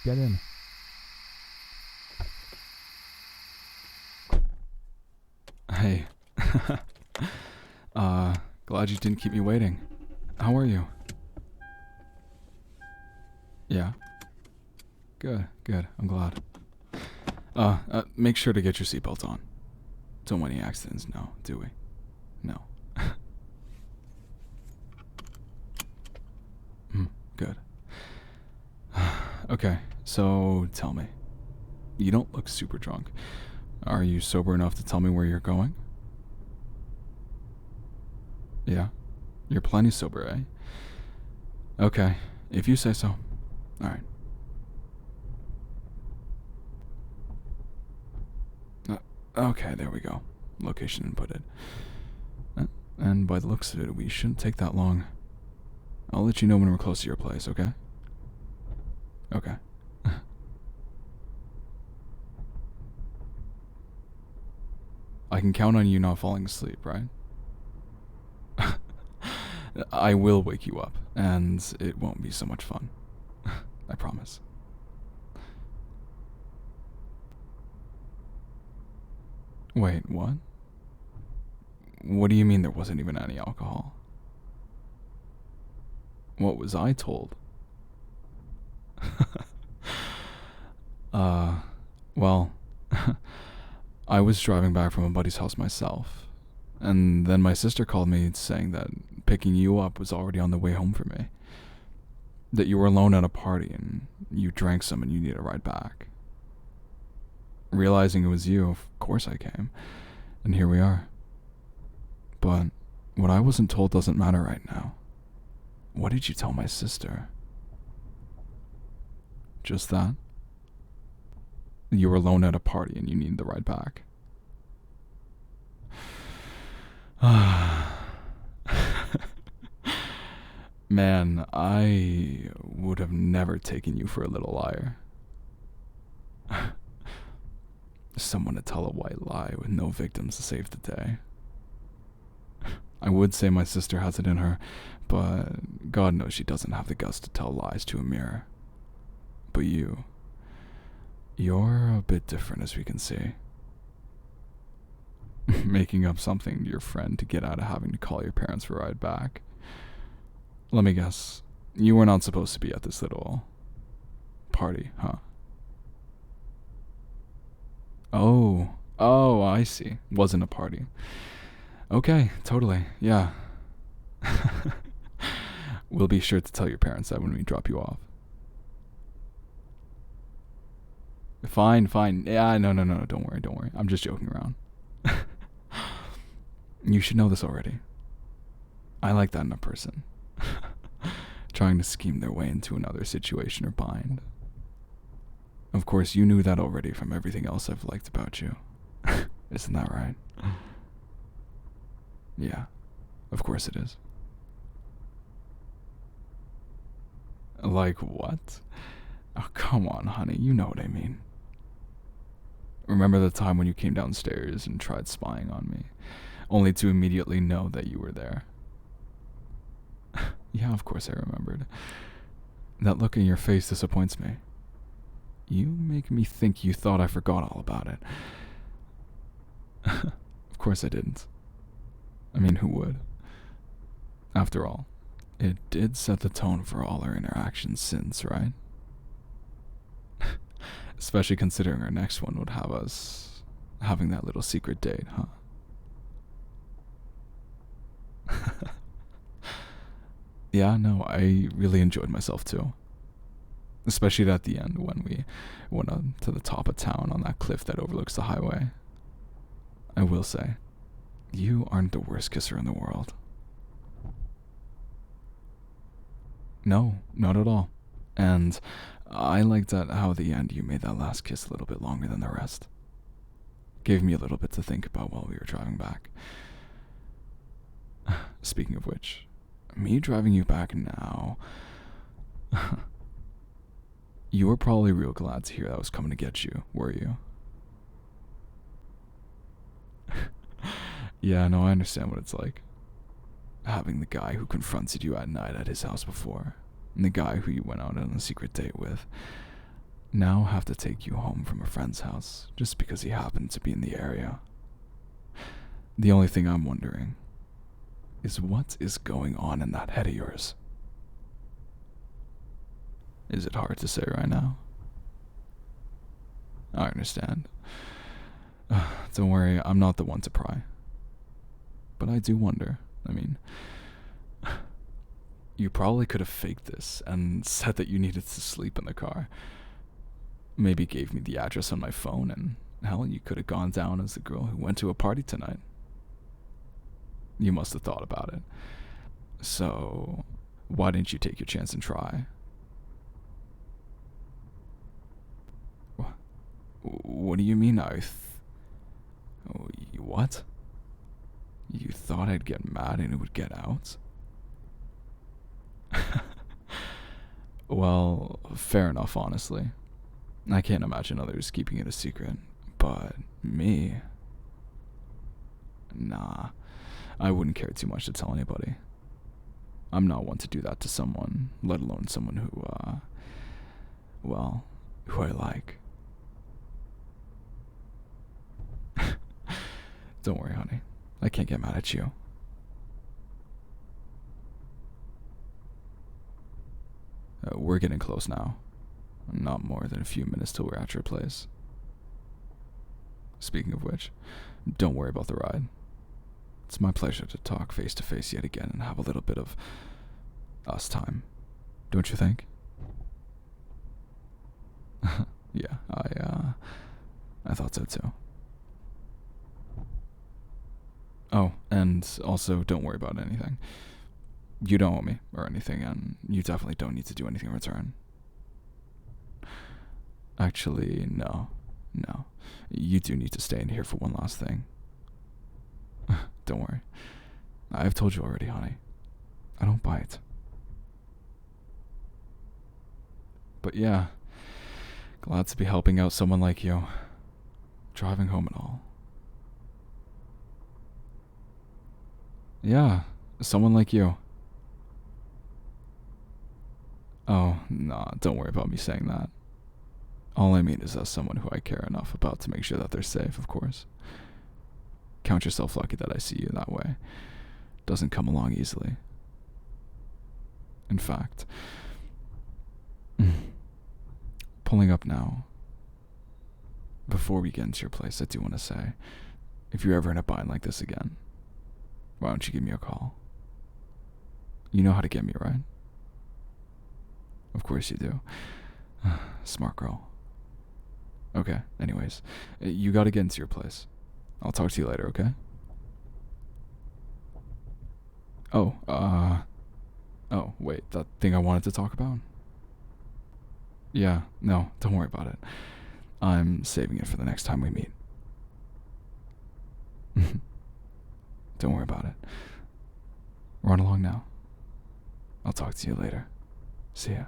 Get in. Hey. Glad you didn't keep me waiting. How are you? Yeah. Good, good. I'm glad. Make sure to get your seatbelt on. Don't want any accidents now, do we? No. Good. Okay, so tell me. You don't look super drunk. Are you sober enough to tell me where you're going? Yeah? You're plenty sober, eh? Okay, if you say so. Alright. Okay, there we go. Location inputted. And by the looks of it, we shouldn't take that long. I'll let you know when we're close to your place, okay? Okay. I can count on you not falling asleep, right? I will wake you up, and it won't be so much fun. I promise. Wait, what? What do you mean there wasn't even any alcohol? What was I told? Well, I was driving back from a buddy's house myself, and then my sister called me saying that picking you up was already on the way home for me. That you were alone at a party and you drank some and you need a ride back. Realizing it was you, of course I came, and here we are. But what I wasn't told doesn't matter right now. What did you tell my sister? Just that? You were alone at a party and you needed the ride back. Man, I would have never taken you for a little liar. Someone to tell a white lie with no victims to save the day. I would say my sister has it in her, but God knows she doesn't have the guts to tell lies to a mirror. But you're a bit different, as we can see. Making up something to your friend to get out of having to call your parents for a ride back. Let me guess, you were not supposed to be at this little party, huh? Oh, I see. Wasn't a party. Okay, totally, yeah. We'll be sure to tell your parents that when we drop you off. Fine. Yeah, no, don't worry. I'm just joking around. You should know this already. I like that in a person. Trying to scheme their way into another situation or bind. Of course, you knew that already from everything else I've liked about you. Isn't that right? Yeah, of course it is. Like what? Oh, come on, honey, you know what I mean. Remember the time when you came downstairs and tried spying on me, only to immediately know that you were there? Yeah, of course I remembered. That look in your face disappoints me. You make me think you thought I forgot all about it. Of course I didn't. I mean, who would? After all, it did set the tone for all our interactions since, right? Especially considering our next one would have us having that little secret date, huh? Yeah, no, I really enjoyed myself too. Especially at the end when we went up to the top of town on that cliff that overlooks the highway. I will say, you aren't the worst kisser in the world. No, not at all. And I liked at how at the end you made that last kiss a little bit longer than the rest. Gave me a little bit to think about while we were driving back. Speaking of which, me driving you back now... You were probably real glad to hear that I was coming to get you, were you? Yeah, no, I understand what it's like. Having the guy who confronted you at night at his house before, and the guy who you went out on a secret date with. now have to take you home from a friend's house just because he happened to be in the area. The only thing I'm wondering is what is going on in that head of yours? Is it hard to say right now? I understand. Don't worry, I'm not the one to pry. But I do wonder. I mean, you probably could have faked this and said that you needed to sleep in the car. Maybe gave me the address on my phone, and hell, you could have gone down as the girl who went to a party tonight. You must have thought about it. So, why didn't you take your chance and try? What do you mean what? You thought I'd get mad and it would get out? Well, fair enough, honestly. I can't imagine others keeping it a secret, but me? Nah, I wouldn't care too much to tell anybody. I'm not one to do that to someone, let alone someone who I like. Don't worry, honey. I can't get mad at you. We're getting close now. Not more than a few minutes till we're at your place. Speaking of which, don't worry about the ride. It's my pleasure to talk face to face yet again and have a little bit of us time. Don't you think? Yeah, I thought so too. Oh, and also don't worry about anything. You don't owe me or anything, and you definitely don't need to do anything in return. Actually, no. You do need to stay in here for one last thing. Don't worry. I've told you already, honey. I don't bite. But yeah, glad to be helping out someone like you. Driving home and all. Yeah, someone like you. Oh, nah, don't worry about me saying that. All I mean is as someone who I care enough about to make sure that they're safe, of course. Count yourself lucky that I see you that way. Doesn't come along easily. In fact, pulling up now, before we get into your place, I do want to say, if you're ever in a bind like this again, why don't you give me a call? You know how to get me, right? Of course you do. Smart girl. Okay, anyways, you gotta get into your place. I'll talk to you later, okay? Oh, wait, that thing I wanted to talk about? Yeah, no, don't worry about it. I'm saving it for the next time we meet. Don't worry about it. Run along now. I'll talk to you later. See ya.